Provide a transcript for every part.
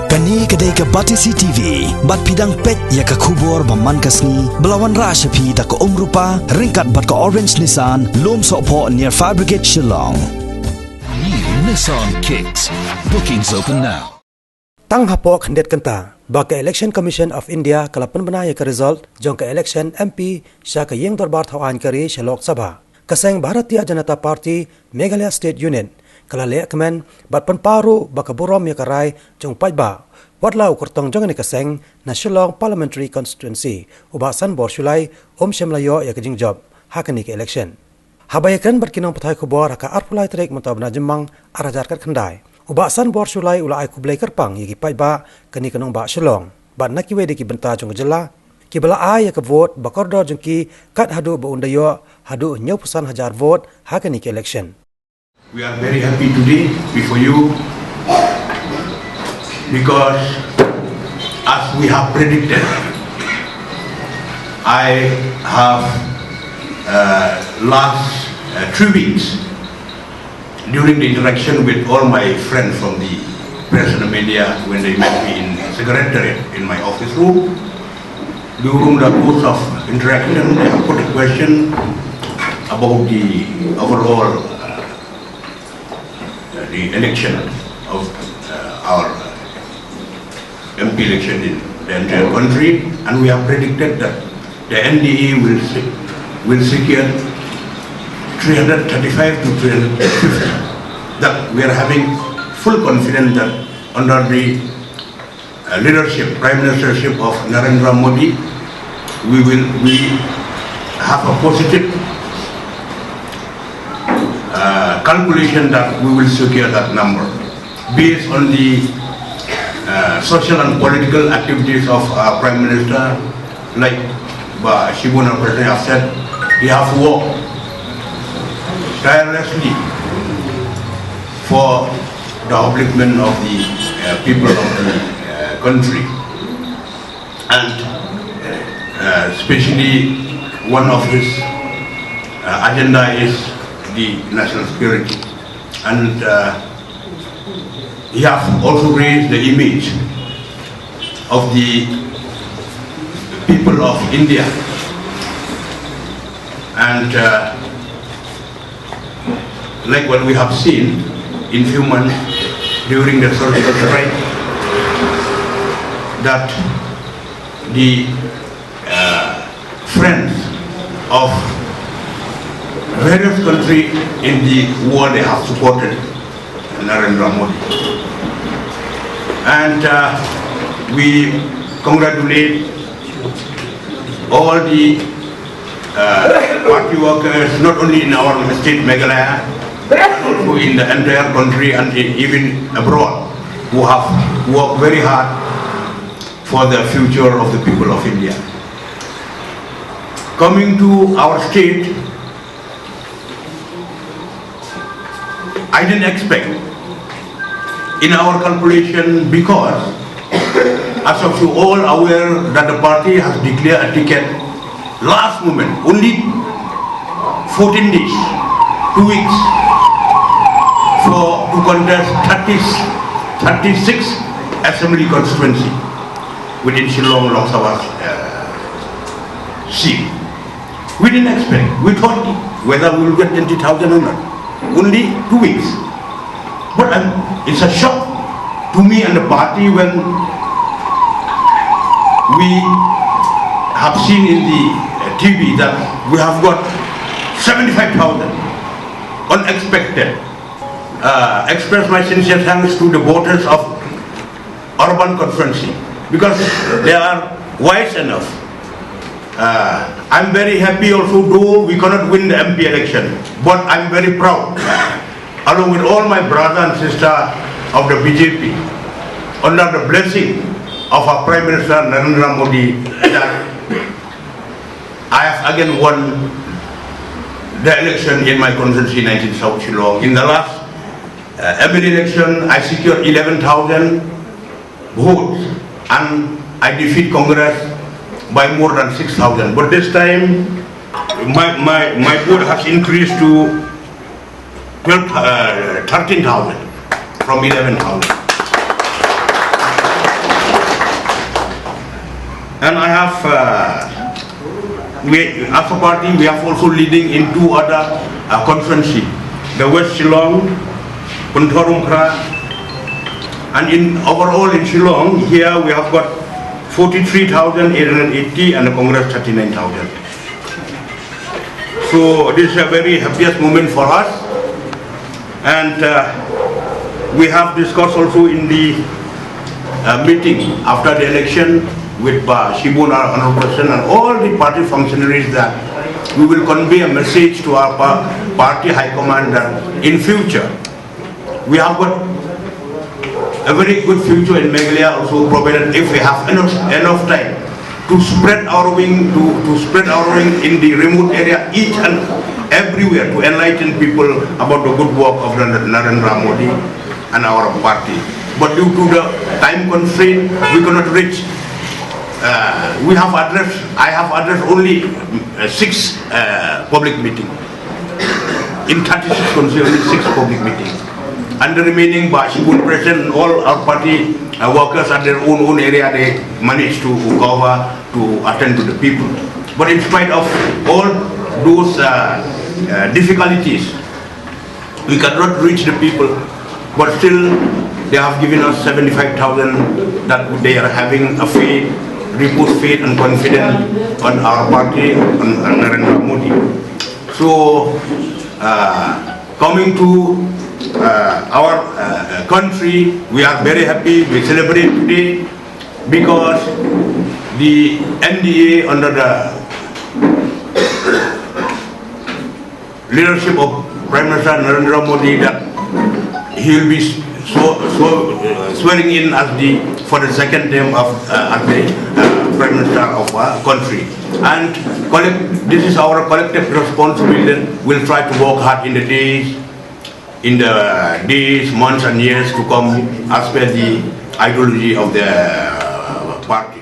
Kani kedai ke Batisi TV, bat pidang pet ya ke kubur baman kasni, belawan rasa pi da ke rupa, ringkat bat ke orange Nissan, lom sokpo near Fire Brigade Shillong. New Nissan Kicks. Bookings open now. Tang hapo khandet kanta, baka Election Commission of India kalapan banaya ke result, jong ke election MP sya ke yeng dorbar thawan kari shalok sabha. Kaseng Bharatiya Janata Party, Meghalaya State Union, kala lek kemen, bat penparu baka burom ya karai, jong pajba. Wadlau kurtong jong ni kaseng na Shillong Parliamentary Constituency, uba Sanbor Shullai, Shemlayo ya kejing job, hakani ke election. Habayakan berkinong patai kubor haka arpulai terik mentab na jemang arajarkat khandai. Uba Sanbor Shullai ulai kublai kerpang yaki paiba kani kenong ba Shillong. Bat nakiwe deki benta jong jela, ki bala ai ya ke vote bakordor jong ki kat hadu ba undayo hadu 90% hajar vote hakani ke election. We are very happy today before you because as we have predicted, I have last 3 weeks during the interaction with all my friends from the press and media when they met me in secretariat in my office room. During the course of interaction, they have put a question about the overall the election of our MP election in the entire country, and we have predicted that the NDA will secure 335 to 350. That we are having full confidence that under the leadership, Prime Ministership of Narendra Modi, we have a positive calculation that we will secure that number based on the social and political activities of our Prime Minister. Like Shibuna President have said, he has worked tirelessly for the upliftment of the people of the country, and especially one of his agenda is the national security, and he has also raised the image of the people of India, and like what we have seen in few months during the surgical strike, that the friends of various countries in the world, they have supported Narendra Modi. And we congratulate all the party workers, not only in our state Meghalaya, but also in the entire country and even abroad, who have worked very hard for the future of the people of India. Coming to our state, I didn't expect in our calculation, because as of you all aware that the party has declared a ticket last moment, only 14 days, 2 weeks, to contest 36 assembly constituency within Shillong Lok Sabha seat. We didn't expect, we thought whether we will get 20,000 or not, only 2 weeks. But it's a shock to me and the party when we have seen in the TV that we have got 75,000, unexpected. Express my sincere thanks to the voters of urban constituency because they are wise enough. I'm very happy also, though we cannot win the MP election, but I'm very proud, along with all my brother and sister of the BJP, under the blessing of our Prime Minister Narendra Modi, that I have again won the election in my constituency 19 South Shillong. In the last MLA election, I secured 11,000 votes and I defeat Congress by more than 6,000. But this time, my vote has increased to 13,000 from 11,000. And I have, as a party, we have also leading in two other conferences, the West Shillong, Puntharumkra, and in overall in Shillong, here we have got 43,880 and the Congress 39,000. So this is a very happiest moment for us, and we have discussed also in the meeting after the election with Shibun, our honorable president, and all the party functionaries that we will convey a message to our party high command that in future we have got a very good future in Meghalaya also, provided if we have enough time to spread our wing, in the remote area, each and everywhere, to enlighten people about the good work of Narendra Modi and our party. But due to the time constraint, we cannot reach. I have addressed only 6 public meetings. In 36 constituencies, only 6 public meetings. And the remaining Shibun president, all our party workers at their own area, they managed to cover, to attend to the people. But in spite of all those difficulties, we cannot reach the people. But still, they have given us 75,000 that they are having a faith, reposed faith and confidence on our party, on Narendra Modi. So, coming to our country, we are very happy. We celebrate today because the NDA under the leadership of Prime Minister Narendra Modi, that he will be swearing in as for the second term of as the Prime Minister of our country. And this is our collective responsibility. We'll try to work hard in the days, months and years to come as per the ideology of the party.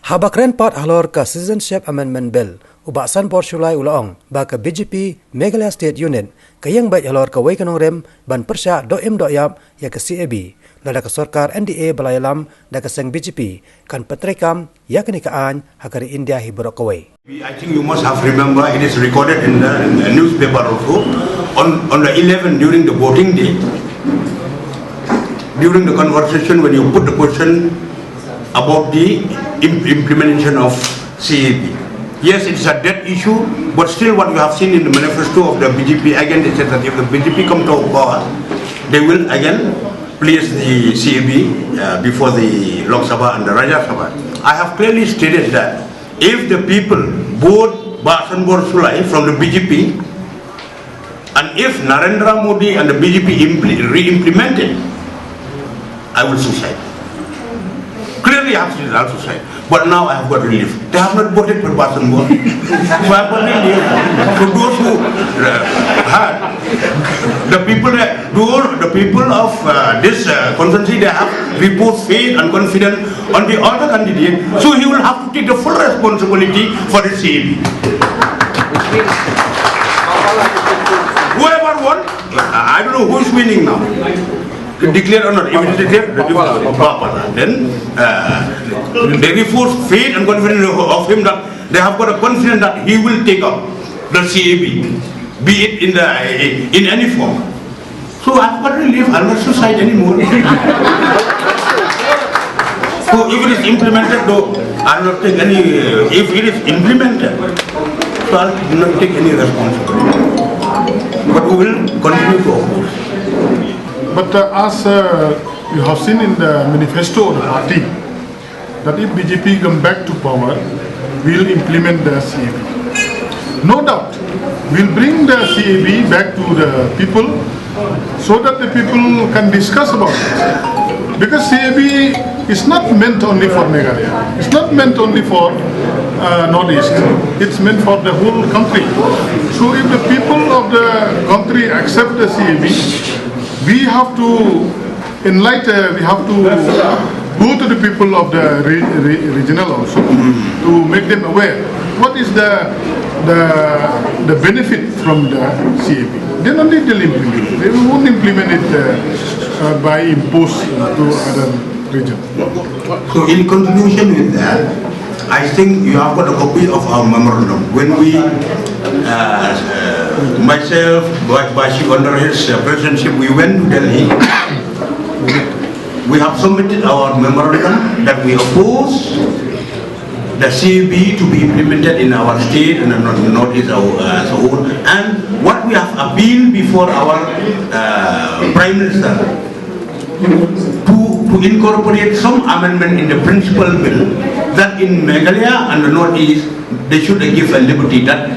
Habakren part halor ka Citizenship Amendment Bill uba Sanbor Shullai ulaong ba ka BJP Meghalaya State Unit kayang bait halor ka way kanong rem ban Pyrshah doim doyap ya ka CAB lada ka sorkar NDA balayalam da ka sang BJP kan patrekam ya kanikaan hakari India hiburok kaway. I think you must have remember, it is recorded in the newspaper also, on the 11th during the voting day, during the conversation when you put the question about the implementation of CAB. Yes, it is a dead issue, but still what you have seen in the manifesto of the BJP, again they said that if the BJP come to power, they will again place the CAB before the Lok Sabha and the Rajya Sabha. I have clearly stated that if the people vote Sanbor Shullai from the BJP, and if Narendra Modi and the BJP re-implement it, I will suicide. Clearly I have said I'll suicide. But now I have got relief. They have not voted for Sanbor. So I have got relief. So those who had, the people of this constituency, they have reposed faith and confidence on the other candidate. So he will have to take the full responsibility for the CAB. Whoever won, I don't know who is winning now. Declare or not, if it is declared, then they repose faith and confidence of him that they have got a confidence that he will take up the CAB, be it in any form. So I've got to leave, I'll not suicide anymore. So if it is implemented, though, I'll not take any, if it is implemented, so I'll not take any responsibility. But we will continue to oppose. But as you have seen in the manifesto of the party, that if BJP come back to power, we will implement the CAB. No doubt, we will bring the CAB back to the people so that the people can discuss about it. Because CAB is not meant only for Meghalaya, it's not meant only for Northeast, it's meant for the whole country. So if the people of the country accept the CAB, we have to enlighten, we have to go to the people of the regional also to make them aware what is the benefit from the CAB. Then only they'll implement it. They won't implement it by impose to other regions. So in conclusion with that, I think you have got a copy of our memorandum. When we, myself, Bashi under his presidency, we went to Delhi. We have submitted our memorandum that we oppose the CAB to be implemented in our state and the Northeast as a whole. And what we have appealed before our Prime Minister to incorporate some amendment in the principal bill that in Meghalaya and the Northeast they should give a liberty, that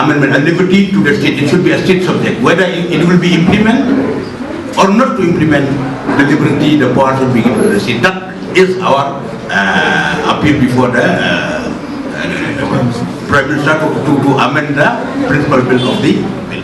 amendment, a liberty to the state. It should be a state subject. Whether it will be implemented or not to implement the liberty, the power should be given to the state. That is our appeal before the Prime Minister to amend the principal bill of the bill.